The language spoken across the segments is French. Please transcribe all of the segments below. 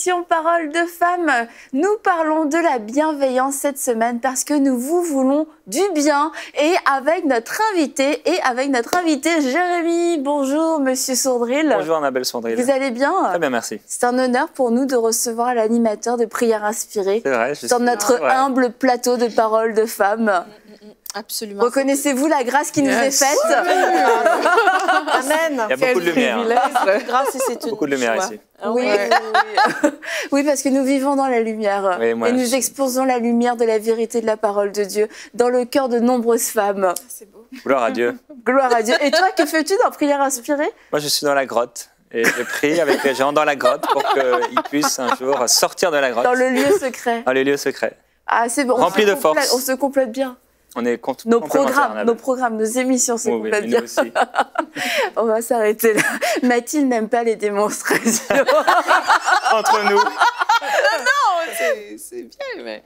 l'émission Parole de Femmes. Nous parlons de la bienveillance cette semaine parce que nous vous voulons du bien et avec notre invité Jérémy. Bonjour Monsieur Sourdril. Bonjour Annabelle Sourdril. Vous allez bien? Très bien, merci. C'est un honneur pour nous de recevoir l'animateur de Prières Inspirées sur notre humble plateau de Parole de Femmes. Absolument. Reconnaissez-vous la grâce qui nous est faite? Amen. Il y a beaucoup de lumière. Grâce et c'est Beaucoup de lumière ici. Oui. Oui, parce que nous vivons dans la lumière. Oui, moi, et nous exposons la lumière de la vérité de la parole de Dieu dans le cœur de nombreuses femmes. C'est beau. Gloire à Dieu. Gloire à Dieu. Et toi, que fais-tu dans Prières Inspirées? Moi, je suis dans la grotte. Et je prie avec les gens dans la grotte pour qu'ils puissent un jour sortir de la grotte. Dans le lieu secret. Dans les lieux secrets. Ah, c'est bon. Rempli de force. On se complète bien. On est nos programmes, nos émissions se complètent bien. Aussi. On va s'arrêter là. Mathilde n'aime pas les démonstrations. Entre nous. Non, c'est bien, mais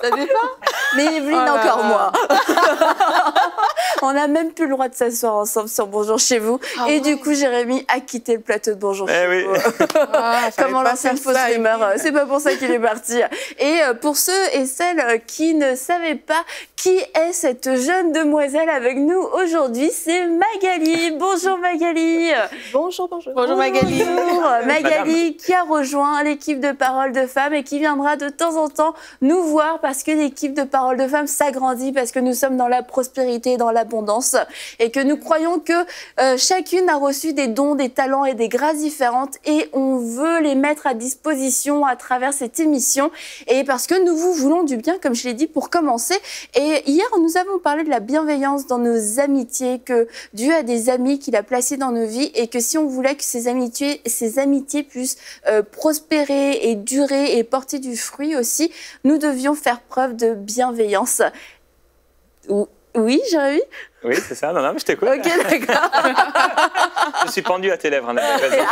ça dépend. Mais Evelyne, encore moins. On n'a même plus le droit de s'asseoir ensemble sur Bonjour chez vous. Et du coup, Jérémy a quitté le plateau de Bonjour chez vous. Comme l'ancienne fausse rumeur. C'est pas pour ça qu'il est parti. Et pour ceux et celles qui ne savaient pas qui est cette jeune demoiselle avec nous aujourd'hui, c'est Magali. Bonjour Magali. Bonjour Magali. Bonjour Magali qui a rejoint l'équipe de Parole de Femmes et qui viendra de temps en temps nous voir parce que l'équipe de Parole de Femmes s'agrandit, parce que nous sommes dans la prospérité et dans l'abondance et que nous croyons que chacune a reçu des dons, des talents et des grâces différentes et on veut les mettre à disposition à travers cette émission et parce que nous vous voulons du bien, comme je l'ai dit pour commencer. Et hier, nous avons parlé de la bienveillance dans nos amitiés, que Dieu a des amis qu'il a placés dans nos vies et que si on voulait que ces amitiés puissent prospérer et durer et porter du fruit aussi, nous devions faire preuve de bienveillance. Oui, Jérémy? Oui, c'est ça. Non, mais je t'écoute. Ok, d'accord. Je suis pendu à tes lèvres, Annabelle.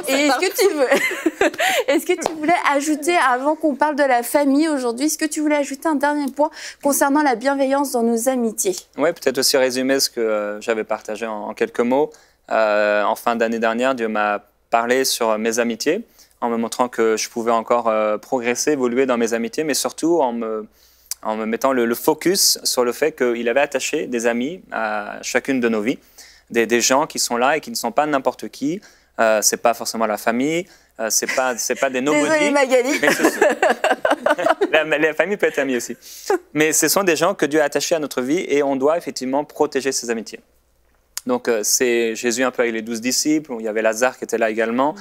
Et est-ce que tu voulais ajouter, avant qu'on parle de la famille aujourd'hui, est-ce que tu voulais ajouter un dernier point concernant la bienveillance dans nos amitiés? Oui, peut-être aussi résumer ce que j'avais partagé en quelques mots. En fin d'année dernière, Dieu m'a parlé sur mes amitiés, en me montrant que je pouvais encore progresser, évoluer dans mes amitiés, mais surtout en me mettant le focus sur le fait qu'il avait attaché des amis à chacune de nos vies, des gens qui sont là et qui ne sont pas n'importe qui. C'est pas forcément la famille, c'est pas des nobody. Désolée Magali. La famille peut être amie aussi. Mais ce sont des gens que Dieu a attachés à notre vie et on doit effectivement protéger ces amitiés. Donc c'est Jésus un peu avec les 12 disciples, il y avait Lazare qui était là également.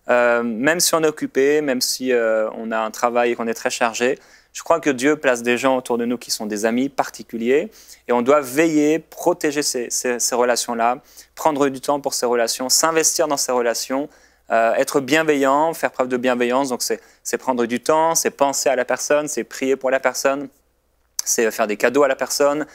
Même si on est occupé, même si on a un travail et qu'on est très chargé, je crois que Dieu place des gens autour de nous qui sont des amis particuliers et on doit veiller, protéger ces relations-là, prendre du temps pour ces relations, s'investir dans ces relations, être bienveillant, faire preuve de bienveillance. Donc c'est prendre du temps, c'est penser à la personne, c'est prier pour la personne, c'est faire des cadeaux à la personne,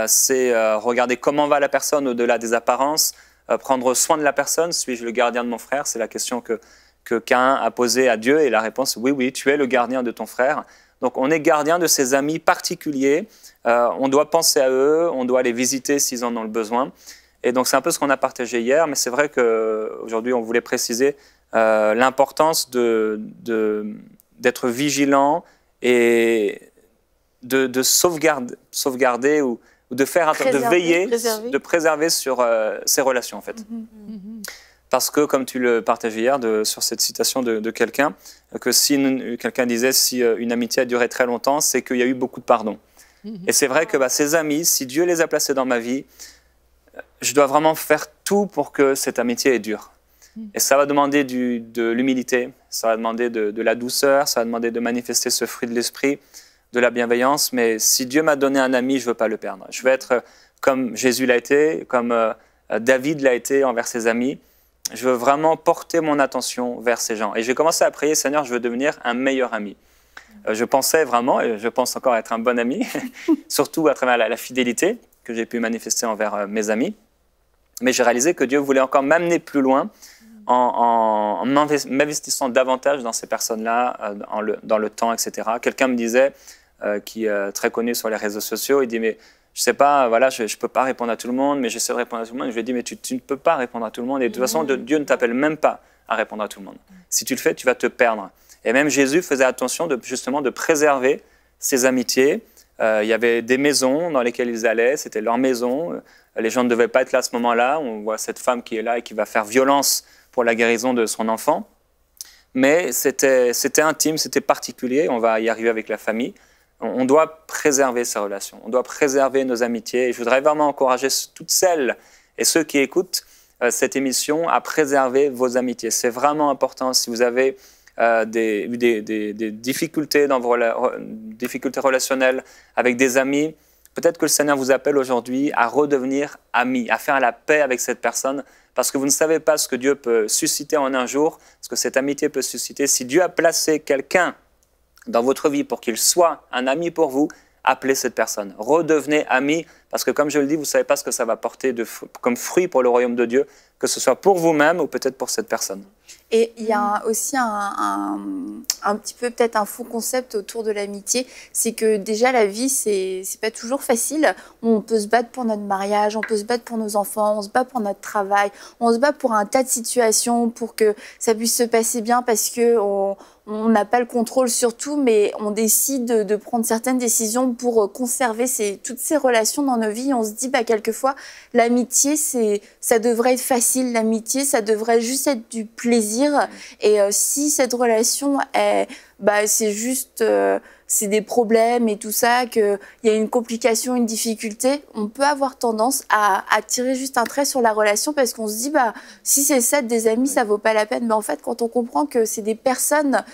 c'est regarder comment va la personne au-delà des apparences, prendre soin de la personne. Suis-je le gardien de mon frère? C'est la question que Caïn a posée à Dieu et la réponse oui, oui, tu es le gardien de ton frère. Donc on est gardien de ses amis particuliers, on doit penser à eux, on doit les visiter s'ils en ont le besoin. Et donc c'est un peu ce qu'on a partagé hier, mais c'est vrai qu'aujourd'hui on voulait préciser l'importance d'être vigilant et de sauvegarder ou de veiller, de préserver sur ces relations en fait. Parce que, comme tu le partageais hier sur cette citation de quelqu'un, que si quelqu'un disait si une amitié a duré très longtemps, c'est qu'il y a eu beaucoup de pardon. Et c'est vrai que ces amis, si Dieu les a placés dans ma vie, je dois vraiment faire tout pour que cette amitié dure. Et ça va demander de l'humilité, ça va demander de la douceur, ça va demander de manifester ce fruit de l'esprit, de la bienveillance. Mais si Dieu m'a donné un ami, je ne veux pas le perdre. Je veux être comme Jésus l'a été, comme David l'a été envers ses amis. Je veux vraiment porter mon attention vers ces gens. Et j'ai commencé à prier, Seigneur, je veux devenir un meilleur ami. Je pensais vraiment, et je pense encore être un bon ami, surtout à travers la fidélité que j'ai pu manifester envers mes amis. Mais j'ai réalisé que Dieu voulait encore m'amener plus loin en m'investissant davantage dans ces personnes-là, dans le temps, etc. Quelqu'un me disait, qui est très connu sur les réseaux sociaux, il dit, mais je ne sais pas, voilà, je ne peux pas répondre à tout le monde, mais j'essaie de répondre à tout le monde. Je lui ai dit, mais tu ne peux pas répondre à tout le monde. Et de toute façon, Dieu ne t'appelle même pas à répondre à tout le monde. Si tu le fais, tu vas te perdre. Et même Jésus faisait attention justement de préserver ses amitiés. Il y avait des maisons dans lesquelles ils allaient, c'était leur maison. Les gens ne devaient pas être là à ce moment-là. On voit cette femme qui est là et qui va faire violence pour la guérison de son enfant. Mais c'était intime, c'était particulier. On va y arriver avec la famille. On doit préserver ces relations, on doit préserver nos amitiés. Et je voudrais vraiment encourager toutes celles et ceux qui écoutent cette émission à préserver vos amitiés. C'est vraiment important. Si vous avez des difficultés dans vos difficultés relationnelles avec des amis, peut-être que le Seigneur vous appelle aujourd'hui à redevenir amis, à faire la paix avec cette personne, parce que vous ne savez pas ce que Dieu peut susciter en un jour, ce que cette amitié peut susciter. Si Dieu a placé quelqu'un dans votre vie pour qu'il soit un ami pour vous, appelez cette personne. Redevenez amis, parce que comme je le dis, vous ne savez pas ce que ça va porter comme fruit pour le royaume de Dieu, que ce soit pour vous-même ou peut-être pour cette personne. Et il y a aussi un petit peu peut-être un faux concept autour de l'amitié, c'est que déjà la vie, c'est pas toujours facile. On peut se battre pour notre mariage, on peut se battre pour nos enfants, on se bat pour notre travail, on se bat pour un tas de situations pour que ça puisse se passer bien parce que on n'a pas le contrôle sur tout, mais on décide de prendre certaines décisions pour conserver toutes ces relations dans nos vies. On se dit, quelquefois, l'amitié, ça devrait être facile. L'amitié, ça devrait juste être du plaisir. Et si cette relation est, c'est juste, c'est des problèmes et tout ça, qu'il y a une complication, une difficulté, on peut avoir tendance à tirer juste un trait sur la relation parce qu'on se dit, si c'est ça des amis, ça vaut pas la peine. Mais en fait, quand on comprend que c'est des personnes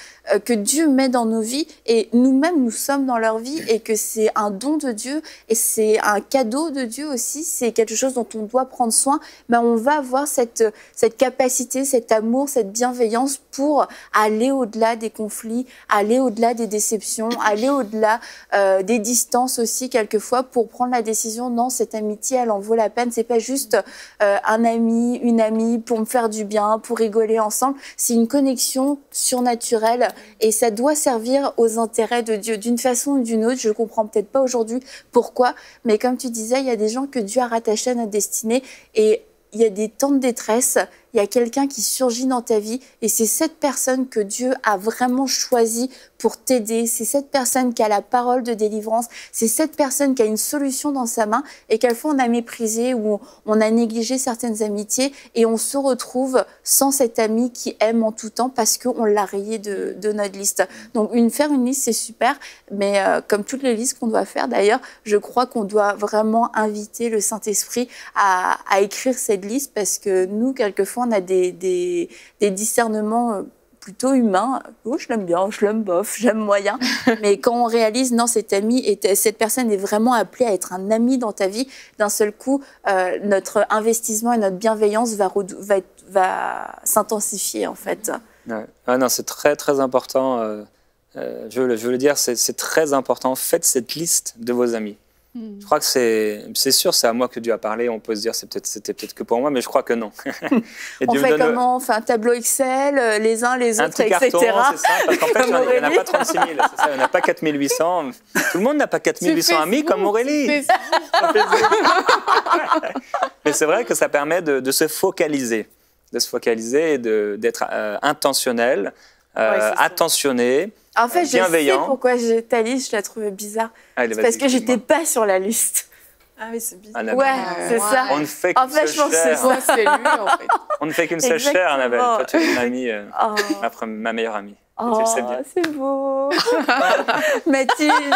que Dieu met dans nos vies et nous-mêmes, nous sommes dans leur vie et que c'est un don de Dieu et c'est un cadeau de Dieu aussi, c'est quelque chose dont on doit prendre soin, on va avoir cette capacité, cet amour, cette bienveillance pour aller au-delà des conflits, aller au-delà des déceptions, aller au-delà des distances aussi quelquefois pour prendre la décision, non, cette amitié, elle en vaut la peine. C'est pas juste un ami, une amie pour me faire du bien, pour rigoler ensemble. C'est une connexion surnaturelle et ça doit servir aux intérêts de Dieu d'une façon ou d'une autre. Je comprends peut-être pas aujourd'hui pourquoi, mais comme tu disais, il y a des gens que Dieu a rattachés à notre destinée et il y a des temps de détresse, il y a quelqu'un qui surgit dans ta vie et c'est cette personne que Dieu a vraiment choisie pour t'aider. C'est cette personne qui a la parole de délivrance. C'est cette personne qui a une solution dans sa main et quelquefois on a méprisé ou on a négligé certaines amitiés et on se retrouve sans cet ami qui aime en tout temps parce qu'on l'a rayé de notre liste. Donc faire une liste, c'est super, mais comme toutes les listes qu'on doit faire d'ailleurs, je crois qu'on doit vraiment inviter le Saint-Esprit à écrire cette liste parce que nous, quelquefois, on a des discernements plutôt humain. Oh, je l'aime bien, je l'aime bof, j'aime moyen. Mais quand on réalise, non, cet ami, cette personne est vraiment appelée à être un ami dans ta vie, d'un seul coup, notre investissement et notre bienveillance va s'intensifier, en fait. Ouais. Ah non, c'est très, très important. Je veux le dire, c'est très important. Faites cette liste de vos amis. Je crois que c'est sûr, c'est à moi que Dieu a parlé. On peut se dire c'était peut-être que pour moi, mais je crois que non. Et on fait comment? On fait un tableau Excel, les uns, les autres, etc. C'est ça, parce qu'en fait, il n'y en a pas 36 000, c'est ça, il n'y en a pas 4 800. Tout le monde n'a pas 4 800 amis comme Aurélie. Mais c'est vrai que ça permet de se focaliser, et d'être intentionnel, attentionné. En fait, bienveillant. Je sais pourquoi ta liste, je la trouvais bizarre. C'est parce que j'étais pas sur la liste. Ah oui, c'est bizarre. Ouais, c'est ça. On ne fait qu'une seule chair. C'est lui, en fait. On ne fait qu'une seule chair, Annabelle. Toi, tu es une amie, ma meilleure amie. Oh, tu le sais bien. C'est beau. Mathilde.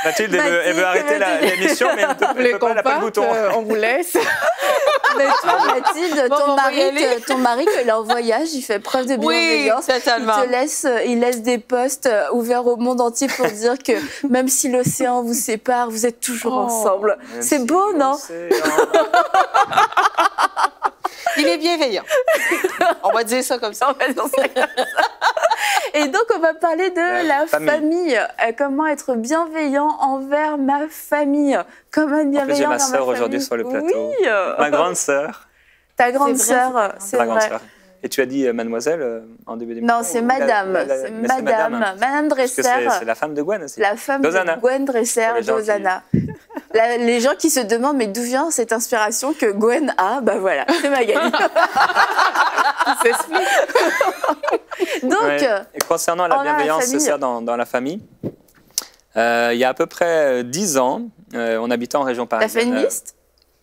Mathilde, elle veut arrêter l'émission, mais elle ne peut pas, elle n'a pas le bouton. On vous laisse. Mais toi, Mathilde, ton mari, quand il est en voyage, il fait preuve de bienveillance. Oui, totalement. Il laisse des postes ouverts au monde entier pour dire que même si l'océan vous sépare, vous êtes toujours ensemble. C'est beau, non? Il est bienveillant. On va dire ça comme ça. Et donc, on va parler de la famille. Comment être bienveillant envers ma famille. Comment être bienveillant envers ma famille. J'ai ma sœur aujourd'hui sur le plateau. Oui. Ma grande sœur. Ta grande sœur, c'est vrai. Et tu as dit mademoiselle en début d'émission? Non, c'est madame. C'est madame. Madame Dresser. C'est la femme de Gwen aussi. La femme de Gwen Dresser, d'Hosanna. Les gens qui se demandent, mais d'où vient cette inspiration que Gwen a? Ben voilà, c'est Magali. Ça s'explique. Donc, ouais. Et concernant la bienveillance, c'est ça, dans la famille. Il y a à peu près 10 ans, on habitait en région parisienne. T'as fait une liste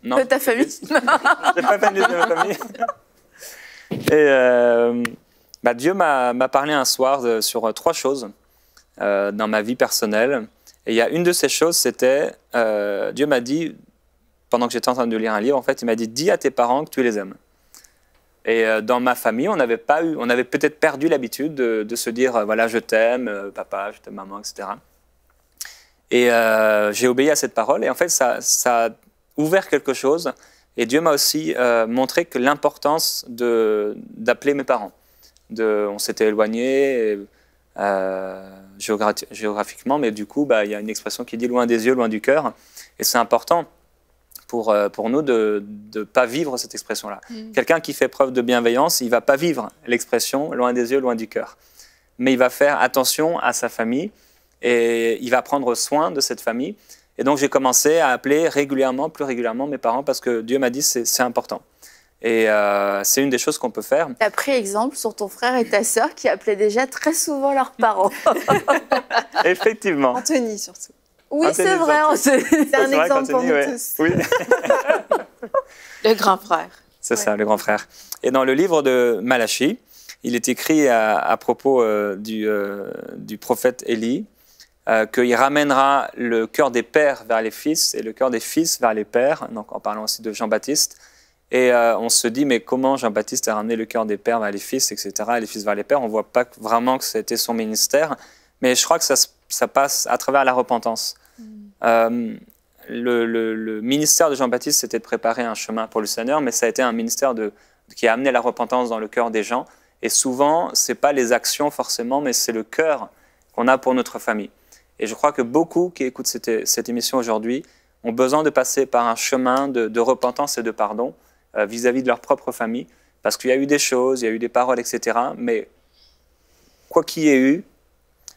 non, de ta famille? J'ai pas fait une liste de ma famille. Et Dieu m'a parlé un soir sur 3 choses dans ma vie personnelle. Et il y a une de ces choses, c'était, Dieu m'a dit, pendant que j'étais en train de lire un livre, en fait, il m'a dit, dis à tes parents que tu les aimes. Et dans ma famille, on avait peut-être perdu l'habitude de se dire, voilà, je t'aime, papa, je t'aime, maman, etc. Et j'ai obéi à cette parole. Et en fait, ça a ouvert quelque chose. Et Dieu m'a aussi montré que l'importance d'appeler mes parents. On s'était éloignés géographiquement, mais du coup, il y a une expression qui dit loin des yeux, loin du cœur. Et c'est important pour nous de ne pas vivre cette expression-là. Quelqu'un qui fait preuve de bienveillance, il ne va pas vivre l'expression loin des yeux, loin du cœur. Mais il va faire attention à sa famille et il va prendre soin de cette famille. Et donc, j'ai commencé à appeler régulièrement, plus régulièrement, mes parents parce que Dieu m'a dit que c'est important. Et c'est une des choses qu'on peut faire. Tu as pris exemple sur ton frère et ta sœur qui appelaient déjà très souvent leurs parents. Effectivement. Anthony, surtout. Oui, c'est vrai. C'est un exemple pour nous tous. Oui. Le grand frère. C'est ça, le grand frère. Et dans le livre de Malachie, il est écrit à propos du prophète Élie qu'il ramènera le cœur des pères vers les fils et le cœur des fils vers les pères, donc en parlant aussi de Jean-Baptiste. Et on se dit, mais comment Jean-Baptiste a ramené le cœur des pères vers les fils, etc., et les fils vers les pères? On ne voit pas vraiment que c'était son ministère, mais je crois que ça passe à travers la repentance. Le ministère de Jean-Baptiste, c'était de préparer un chemin pour le Seigneur, mais ça a été un ministère qui a amené la repentance dans le cœur des gens. Et souvent, ce n'est pas les actions forcément, mais c'est le cœur qu'on a pour notre famille. Et je crois que beaucoup qui écoutent cette émission aujourd'hui ont besoin de passer par un chemin de repentance et de pardon vis-à-vis de leur propre famille, parce qu'il y a eu des choses, il y a eu des paroles, etc. Mais quoi qu'il y ait eu,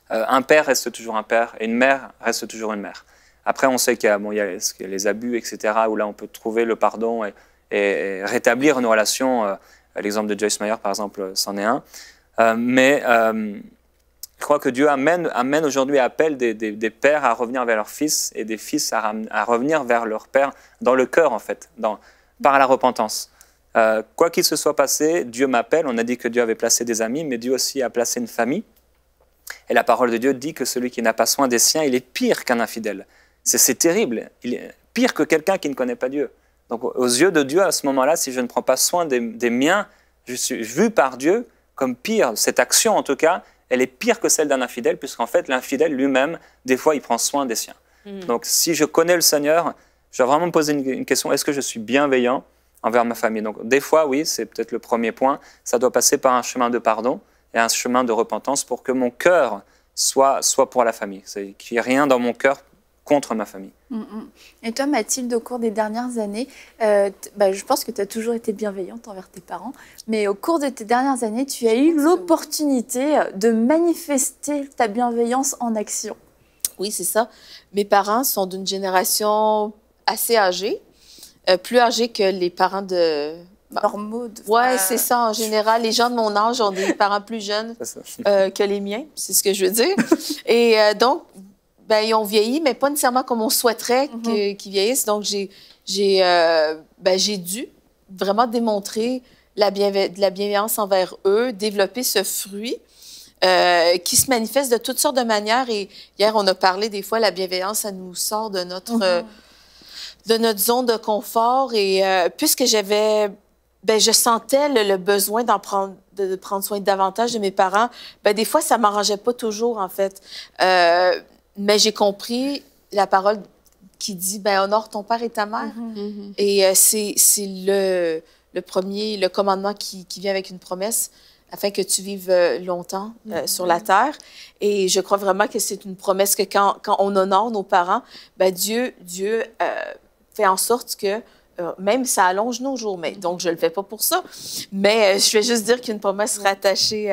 un père reste toujours un père et une mère reste toujours une mère. Après, on sait qu'il y a les abus, etc., où là, on peut trouver le pardon et rétablir une relation. L'exemple de Joyce Meyer, par exemple, c'en est un. Mais je crois que Dieu amène aujourd'hui, appelle des pères à revenir vers leurs fils et des fils à revenir vers leur père dans le cœur, en fait, par la repentance. Quoi qu'il se soit passé, Dieu m'appelle. On a dit que Dieu avait placé des amis, mais Dieu aussi a placé une famille. Et la parole de Dieu dit que celui qui n'a pas soin des siens, il est pire qu'un infidèle. C'est terrible. Il est pire que quelqu'un qui ne connaît pas Dieu. Donc, aux yeux de Dieu, à ce moment-là, si je ne prends pas soin des miens, je suis vu par Dieu comme pire. Cette action, en tout cas, elle est pire que celle d'un infidèle, puisqu'en fait, l'infidèle lui-même, des fois, il prend soin des siens. Donc, si je connais le Seigneur, je dois vraiment me poser une question. Est-ce que je suis bienveillant envers ma famille? Donc, des fois, oui, c'est peut-être le premier point. Ça doit passer par un chemin de pardon et un chemin de repentance pour que mon cœur soit pour la famille. Qu'il n'y ait rien dans mon cœur contre ma famille. Et toi, Mathilde, au cours des dernières années, je pense que tu as toujours été bienveillante envers tes parents, mais au cours de tes dernières années, tu as eu l'opportunité de manifester ta bienveillance en action. Oui, c'est ça. Mes parents sont d'une génération assez âgée, plus âgée que les parents normaux. Oui, c'est ça. En général, les gens de mon âge ont des parents plus jeunes que les miens. C'est ce que je veux dire. Et donc, ils ont vieilli, mais pas nécessairement comme on souhaiterait qu'ils vieillissent. Donc, j'ai dû vraiment démontrer de la bienveillance envers eux, développer ce fruit qui se manifeste de toutes sortes de manières. Et hier, on a parlé des fois, la bienveillance, ça nous sort de notre zone de confort. Et puisque je sentais le besoin de prendre soin davantage de mes parents, des fois, ça ne m'arrangeait pas toujours, en fait. Mais j'ai compris la parole qui dit honore ton père et ta mère. Et c'est le commandement qui vient avec une promesse afin que tu vives longtemps sur la terre. Et je crois vraiment que c'est une promesse que quand on honore nos parents, Dieu fait en sorte que même ça allonge nos jours, mais donc je le fais pas pour ça. Mais je vais juste dire qu'une promesse rattachée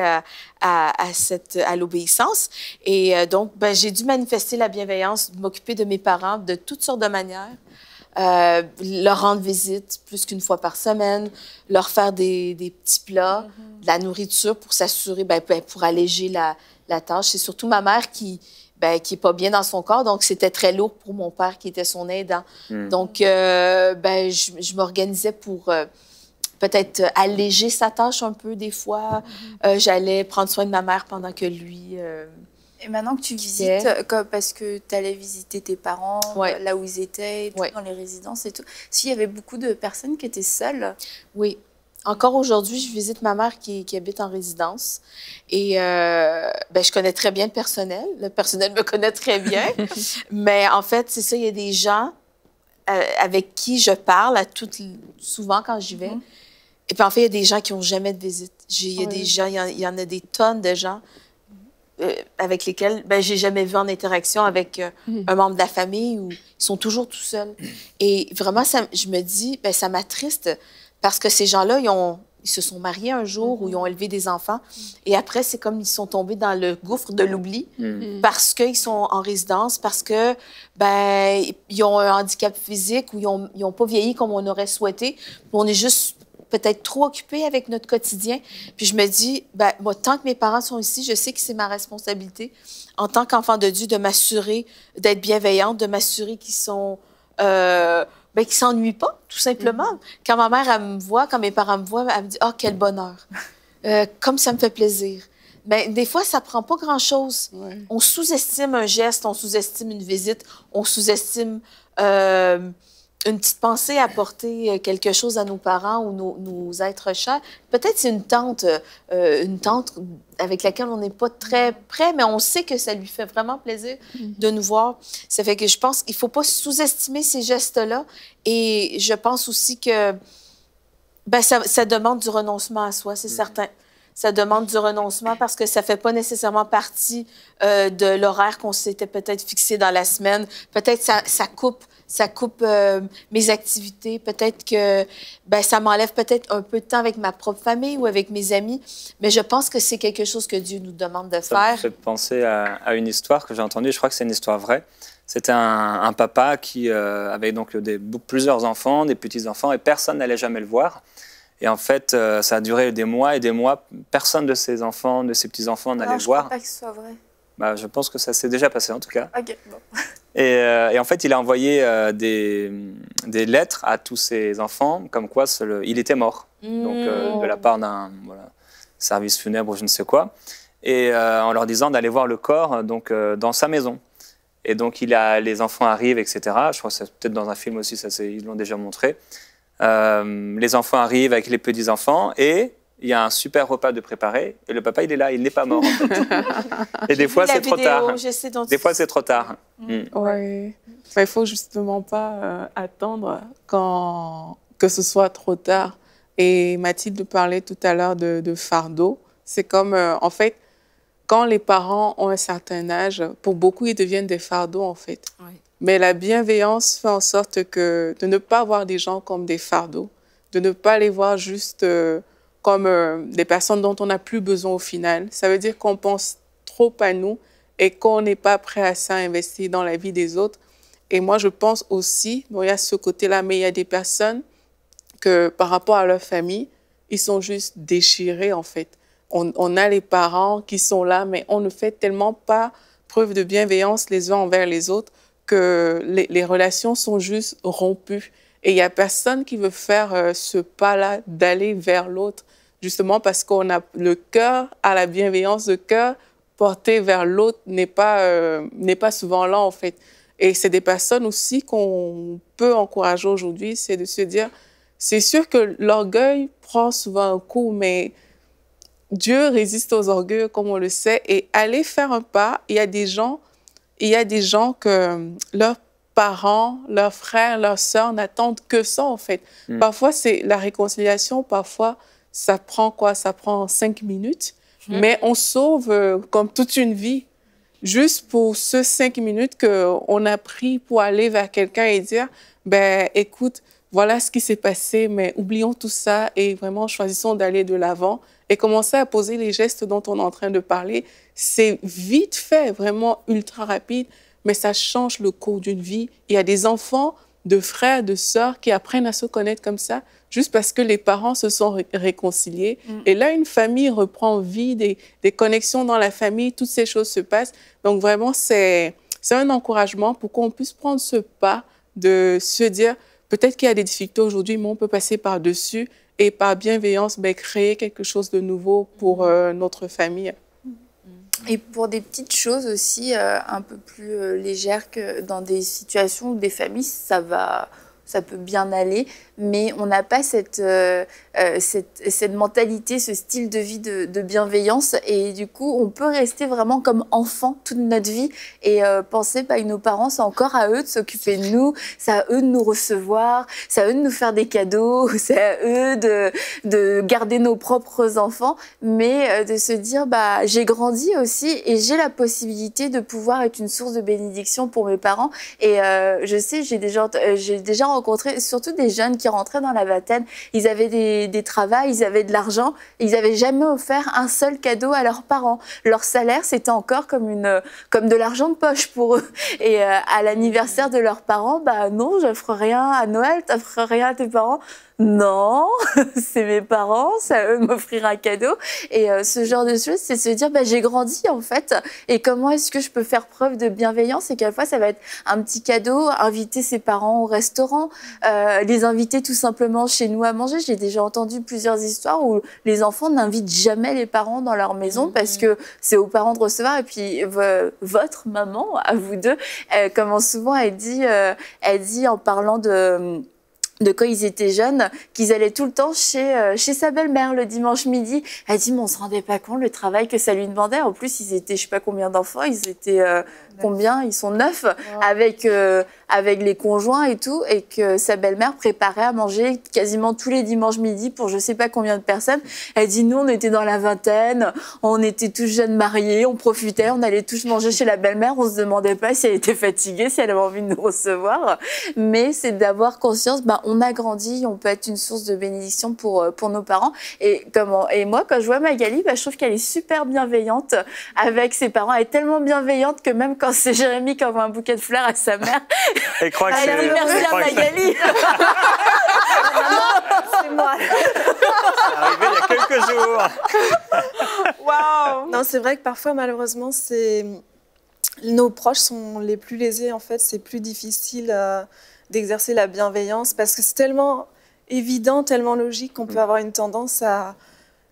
à l'obéissance. Et donc, ben, j'ai dû manifester la bienveillance, m'occuper de mes parents de toutes sortes de manières. Leur rendre visite plus qu'une fois par semaine, leur faire des petits plats, de la nourriture pour s'assurer, pour alléger la tâche. C'est surtout ma mère qui est pas bien dans son corps, donc c'était très lourd pour mon père qui était son aidant. Donc, je m'organisais pour peut-être alléger sa tâche un peu des fois. J'allais prendre soin de ma mère pendant que lui... Et maintenant que tu visites, parce que tu allais visiter tes parents, là où ils étaient, dans les résidences et tout, s'il y avait beaucoup de personnes qui étaient seules? Oui. Encore aujourd'hui, je visite ma mère qui habite en résidence. Et je connais très bien le personnel. Le personnel me connaît très bien. Mais en fait, c'est ça, il y a des gens avec qui je parle souvent quand j'y vais. Et puis en fait, il y a des gens qui n'ont jamais de visite. Il y a des gens, il y en a des tonnes de gens avec lesquels j'ai jamais vu en interaction avec un membre de la famille où ils sont toujours tout seuls. Et vraiment, je me dis, ça m'attriste parce que ces gens-là, ils se sont mariés un jour ou ils ont élevé des enfants. Et après, c'est comme ils sont tombés dans le gouffre de l'oubli parce qu'ils sont en résidence, parce que ils ont un handicap physique ou ils ont pas vieilli comme on aurait souhaité. On est juste peut-être trop occupés avec notre quotidien. Puis je me dis, moi, tant que mes parents sont ici, je sais que c'est ma responsabilité, en tant qu'enfant de Dieu, de m'assurer d'être bienveillante, de m'assurer qu'ils sont... qu'ils s'ennuient pas, tout simplement. Quand ma mère, elle me voit, quand mes parents me voient, elle me dit « Ah, quel bonheur! Comme ça me fait plaisir. » Mais des fois, ça prend pas grand-chose. On sous-estime un geste, on sous-estime une visite, on sous-estime une petite pensée, apporter quelque chose à nos parents ou nos êtres chers. Peut-être c'est une tante avec laquelle on n'est pas très près, mais on sait que ça lui fait vraiment plaisir de nous voir. Ça fait que je pense qu'il ne faut pas sous-estimer ces gestes-là. Et je pense aussi que ça demande du renoncement à soi, c'est certain. Ça demande du renoncement parce que ça ne fait pas nécessairement partie de l'horaire qu'on s'était peut-être fixé dans la semaine. Peut-être ça coupe mes activités. Peut-être que ça m'enlève peut-être un peu de temps avec ma propre famille ou avec mes amis. Mais je pense que c'est quelque chose que Dieu nous demande de faire. Ça me fait penser à une histoire que j'ai entendue. Je crois que c'est une histoire vraie. C'était un papa qui avait donc plusieurs enfants, des petits-enfants, et personne n'allait jamais le voir. Et en fait, ça a duré des mois et des mois. Personne de ses enfants, de ses petits-enfants n'allait le voir. Je ne crois pas que ce soit vrai. Je pense que ça s'est déjà passé, en tout cas. OK, bon. Et en fait, il a envoyé des lettres à tous ses enfants, comme quoi il était mort. Donc, de la part d'un service funèbre ou je ne sais quoi. Et en leur disant d'aller voir le corps dans sa maison. Et donc, les enfants arrivent, etc. Je crois que c'est peut-être dans un film aussi, ils l'ont déjà montré. Les enfants arrivent avec les petits-enfants et il y a un super repas de préparé et le papa, il est là, il n'est pas mort en fait. Et des fois, c'est trop tard. Des fois, c'est trop tard. Oui. Il ne faut justement pas attendre que ce soit trop tard. Et Mathilde parlait tout à l'heure de fardeau. C'est comme, en fait, quand les parents ont un certain âge, pour beaucoup, ils deviennent des fardeaux, en fait. Oui. Mais la bienveillance fait en sorte de ne pas voir des gens comme des fardeaux, de ne pas les voir juste comme des personnes dont on n'a plus besoin au final. Ça veut dire qu'on pense trop à nous et qu'on n'est pas prêt à s'investir dans la vie des autres. Et moi, je pense aussi, il y a ce côté-là, mais il y a des personnes que par rapport à leur famille, ils sont juste déchirés en fait. On a les parents qui sont là, mais on ne fait tellement pas preuve de bienveillance les uns envers les autres que les relations sont juste rompues. Et il n'y a personne qui veut faire ce pas-là d'aller vers l'autre, justement parce qu'on a le cœur à la bienveillance, le cœur porté vers l'autre n'est pas souvent là, en fait. Et c'est des personnes aussi qu'on peut encourager aujourd'hui, c'est de se dire, c'est sûr que l'orgueil prend souvent un coup, mais Dieu résiste aux orgueils, comme on le sait, et aller faire un pas, il y a des gens que leurs parents, leurs frères, leurs sœurs n'attendent que ça, en fait. Parfois, c'est la réconciliation, parfois, ça prend quoi? Ça prend 5 minutes, mais on sauve comme toute une vie. juste pour ce 5 minutes qu'on a pris pour aller vers quelqu'un et dire, ben, écoute, voilà ce qui s'est passé, mais oublions tout ça et vraiment choisissons d'aller de l'avant et commencer à poser les gestes dont on est en train de parler. C'est vite fait, vraiment ultra rapide, mais ça change le cours d'une vie. Il y a des enfants, de frères, de sœurs qui apprennent à se connaître comme ça, juste parce que les parents se sont réconciliés. Et là, une famille reprend vie, des connexions dans la famille, toutes ces choses se passent. Donc vraiment, c'est un encouragement pour qu'on puisse prendre ce pas de se dire, peut-être qu'il y a des difficultés aujourd'hui, mais on peut passer par-dessus et par bienveillance, ben, créer quelque chose de nouveau pour notre famille. Et pour des petites choses aussi un peu plus légères que dans des situations où des familles, ça peut bien aller, mais on n'a pas cette mentalité, ce style de vie de bienveillance. Et du coup, on peut rester vraiment comme enfant toute notre vie et penser que nos parents, c'est encore à eux de s'occuper de nous, c'est à eux de nous recevoir, c'est à eux de nous faire des cadeaux, c'est à eux de garder nos propres enfants, mais de se dire, j'ai grandi aussi et j'ai la possibilité de pouvoir être une source de bénédiction pour mes parents. Et je sais, j'ai déjà rencontré surtout des jeunes qui rentraient dans la vingtaine, ils avaient des travails, ils avaient de l'argent, ils n'avaient jamais offert un seul cadeau à leurs parents. Leur salaire, c'était encore comme de l'argent de poche pour eux. Et à l'anniversaire de leurs parents, non, j'offre rien à Noël, t'offres rien à tes parents. Non, c'est mes parents, c'est à eux de m'offrir un cadeau. Et ce genre de choses, c'est se dire, j'ai grandi en fait. Et comment est-ce que je peux faire preuve de bienveillance? Et quelquefois, ça va être un petit cadeau, inviter ses parents au restaurant, les inviter tout simplement chez nous à manger. J'ai déjà entendu plusieurs histoires où les enfants n'invitent jamais les parents dans leur maison parce que c'est aux parents de recevoir. Et puis, votre maman, à vous deux, commence souvent, elle dit en parlant de quand ils étaient jeunes, qu'ils allaient tout le temps chez sa belle-mère le dimanche midi. Elle dit, mais on se rendait pas compte le travail que ça lui demandait. En plus, ils étaient, je sais pas combien d'enfants, ils étaient combien? Ils sont 9 avec les conjoints et tout, et que sa belle-mère préparait à manger quasiment tous les dimanches midi pour je sais pas combien de personnes. Elle dit, nous, on était dans la vingtaine, on était tous jeunes mariés, on profitait, on allait tous manger chez la belle-mère, on se demandait pas si elle était fatiguée, si elle avait envie de nous recevoir. Mais c'est d'avoir conscience, on a grandi, on peut être une source de bénédiction pour nos parents. Et moi, quand je vois Magali, je trouve qu'elle est super bienveillante avec ses parents. Elle est tellement bienveillante que même quand c'est Jérémy qui envoie un bouquet de fleurs à sa mère, elle croit que elle dit merci à Magali. C'est moi. C'est arrivé il y a quelques jours. Waouh. Non, c'est vrai que parfois, malheureusement, nos proches sont les plus lésés. En fait, c'est plus difficile d'exercer la bienveillance parce que c'est tellement évident, tellement logique qu'on peut avoir une tendance à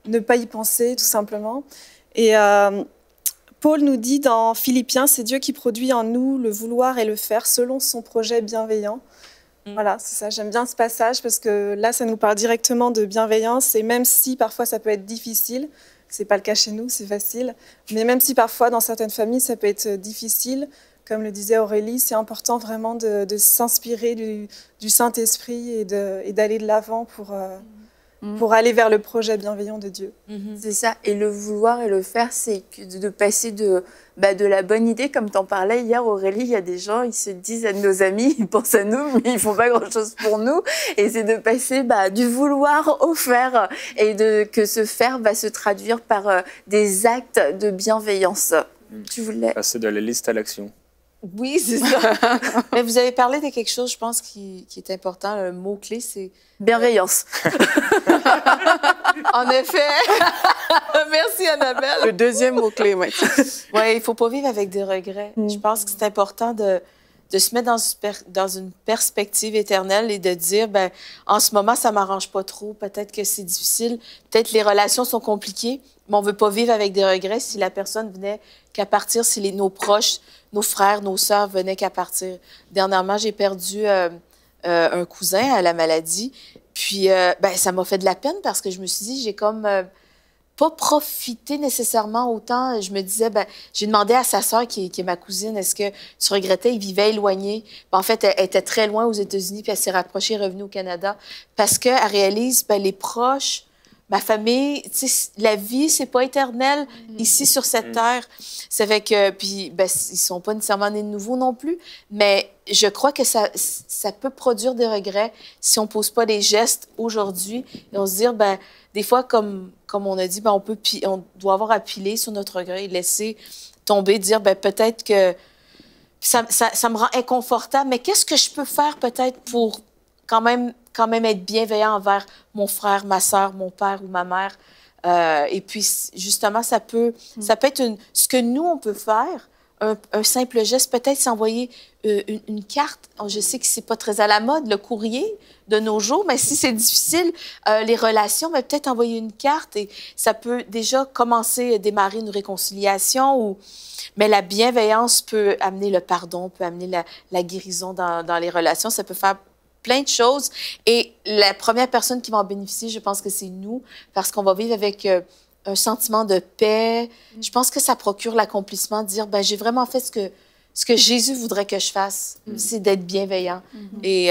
ne pas y penser, tout simplement. Et Paul nous dit dans Philippiens, c'est Dieu qui produit en nous le vouloir et le faire selon son projet bienveillant. Voilà, c'est ça. J'aime bien ce passage parce que là, ça nous parle directement de bienveillance et même si parfois ça peut être difficile, c'est pas le cas chez nous, c'est facile, mais même si parfois dans certaines familles ça peut être difficile, comme le disait Aurélie, c'est important vraiment de s'inspirer du Saint-Esprit et d'aller de l'avant pour aller vers le projet bienveillant de Dieu. C'est ça. Et le vouloir et le faire, c'est de passer de la bonne idée, comme tu en parlais hier, Aurélie, il y a des gens, ils se disent à nos amis, ils pensent à nous, mais ils font pas grand-chose pour nous. Et c'est de passer du vouloir au faire et que ce faire va se traduire par des actes de bienveillance. Tu voulais... Passer de la liste à l'action. Oui, c'est ça. Mais vous avez parlé de quelque chose, je pense, qui est important. Le mot-clé, c'est... bienveillance. En effet. Merci, Annabelle. Le deuxième mot-clé, Mathilde. Oui, il ne faut pas vivre avec des regrets. Je pense que c'est important de se mettre dans une perspective éternelle et de dire, en ce moment, ça ne m'arrange pas trop. Peut-être que c'est difficile. Peut-être que les relations sont compliquées, mais on ne veut pas vivre avec des regrets si la personne venait qu'à partir, si nos proches, nos frères, nos sœurs venaient qu'à partir. Dernièrement, j'ai perdu un cousin à la maladie. Puis, ça m'a fait de la peine parce que je me suis dit, j'ai comme pas profité nécessairement autant. Je me disais, j'ai demandé à sa sœur, qui est ma cousine, est-ce que tu regrettais? Il vivait éloigné. En fait, elle était très loin aux États-Unis, puis elle s'est rapprochée, revenue au Canada, parce qu'elle réalise, les proches ma famille, tu sais, la vie, c'est pas éternel ici sur cette terre. Ça fait que, puis, ben, ils sont pas nécessairement nés de nouveau non plus, mais je crois que ça peut produire des regrets si on pose pas des gestes aujourd'hui et on se dit, ben, des fois, comme on a dit, ben, on doit avoir à piler sur notre regret et laisser tomber, dire, ben, peut-être que ça me rend inconfortable, mais qu'est-ce que je peux faire peut-être pour quand même être bienveillant envers mon frère, ma sœur, mon père ou ma mère. Et puis, justement, ça peut être ce que nous, on peut faire, un simple geste, peut-être s'envoyer une carte. Je sais que c'est pas très à la mode, le courrier de nos jours, mais si c'est difficile, les relations, mais peut-être envoyer une carte et ça peut déjà commencer à démarrer une réconciliation. Mais la bienveillance peut amener le pardon, peut amener la guérison dans les relations. Ça peut faire plein de choses. Et la première personne qui va en bénéficier, je pense que c'est nous, parce qu'on va vivre avec un sentiment de paix. Je pense que ça procure l'accomplissement de dire, ben, j'ai vraiment fait ce que Jésus voudrait que je fasse, c'est d'être bienveillant. Et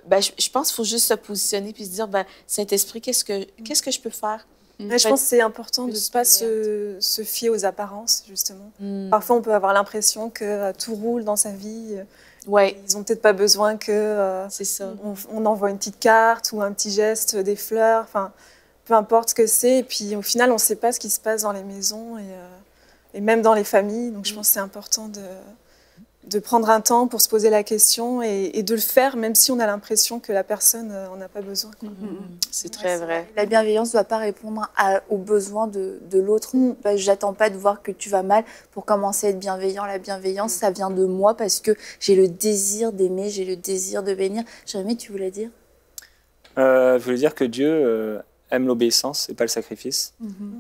ben, je pense qu'il faut juste se positionner puis se dire, ben, Saint-Esprit, qu'est-ce que je peux faire? Je pense que c'est important de ne pas se fier aux apparences, justement. Parfois, on peut avoir l'impression que tout roule dans sa vie. Ouais. Ils n'ont peut-être pas besoin que c'est ça. On envoie une petite carte ou un petit geste, des fleurs, enfin, peu importe ce que c'est. Et puis, au final, on ne sait pas ce qui se passe dans les maisons et même dans les familles. Donc, je pense que c'est important de prendre un temps pour se poser la question et de le faire, même si on a l'impression que la personne n'en a pas besoin. C'est très vrai. La bienveillance ne doit pas répondre aux besoins de l'autre. J'attends pas de voir que tu vas mal pour commencer à être bienveillant. La bienveillance, ça vient de moi parce que j'ai le désir d'aimer, j'ai le désir de bénir. Jérémy, tu voulais dire? Je voulais dire que Dieu aime l'obéissance et pas le sacrifice.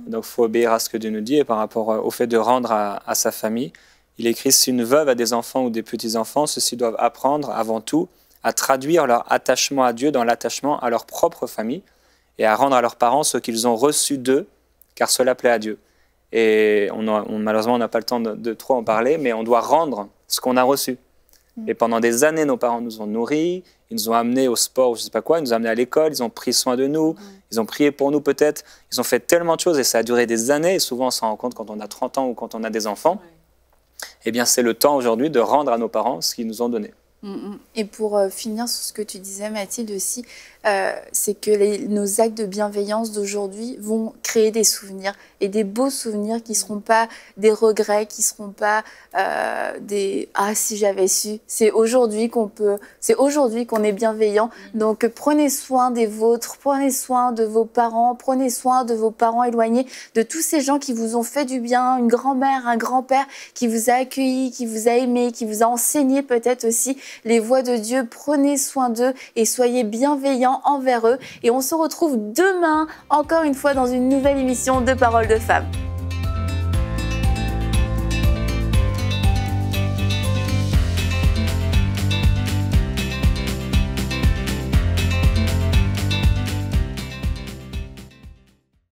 Donc, il faut obéir à ce que Dieu nous dit. Et par rapport au fait de rendre à sa famille, il écrit « Si une veuve a des enfants ou des petits-enfants, ceux-ci doivent apprendre avant tout à traduire leur attachement à Dieu dans l'attachement à leur propre famille et à rendre à leurs parents ce qu'ils ont reçu d'eux, car cela plaît à Dieu. » Et malheureusement, on n'a pas le temps de trop en parler, mais on doit rendre ce qu'on a reçu. Et pendant des années, nos parents nous ont nourris, ils nous ont amenés au sport, je ne sais pas quoi, ils nous ont amenés à l'école, ils ont pris soin de nous, ils ont prié pour nous peut-être, ils ont fait tellement de choses et ça a duré des années. Et souvent, on s'en rend compte quand on a 30 ans ou quand on a des enfants. Eh bien, c'est le temps aujourd'hui de rendre à nos parents ce qu'ils nous ont donné. Et pour finir sur ce que tu disais, Mathilde, aussi, c'est que nos actes de bienveillance d'aujourd'hui vont créer des souvenirs et des beaux souvenirs qui ne seront pas des regrets, qui ne seront pas des « ah, si j'avais su ». C'est aujourd'hui qu'on est bienveillant. Donc, prenez soin des vôtres, prenez soin de vos parents, prenez soin de vos parents éloignés, de tous ces gens qui vous ont fait du bien, une grand-mère, un grand-père qui vous a accueilli, qui vous a aimé, qui vous a enseigné peut-être aussi les voies de Dieu. Prenez soin d'eux et soyez bienveillants envers eux. Et on se retrouve demain, encore une fois, dans une nouvelle émission de Paroles de Femmes.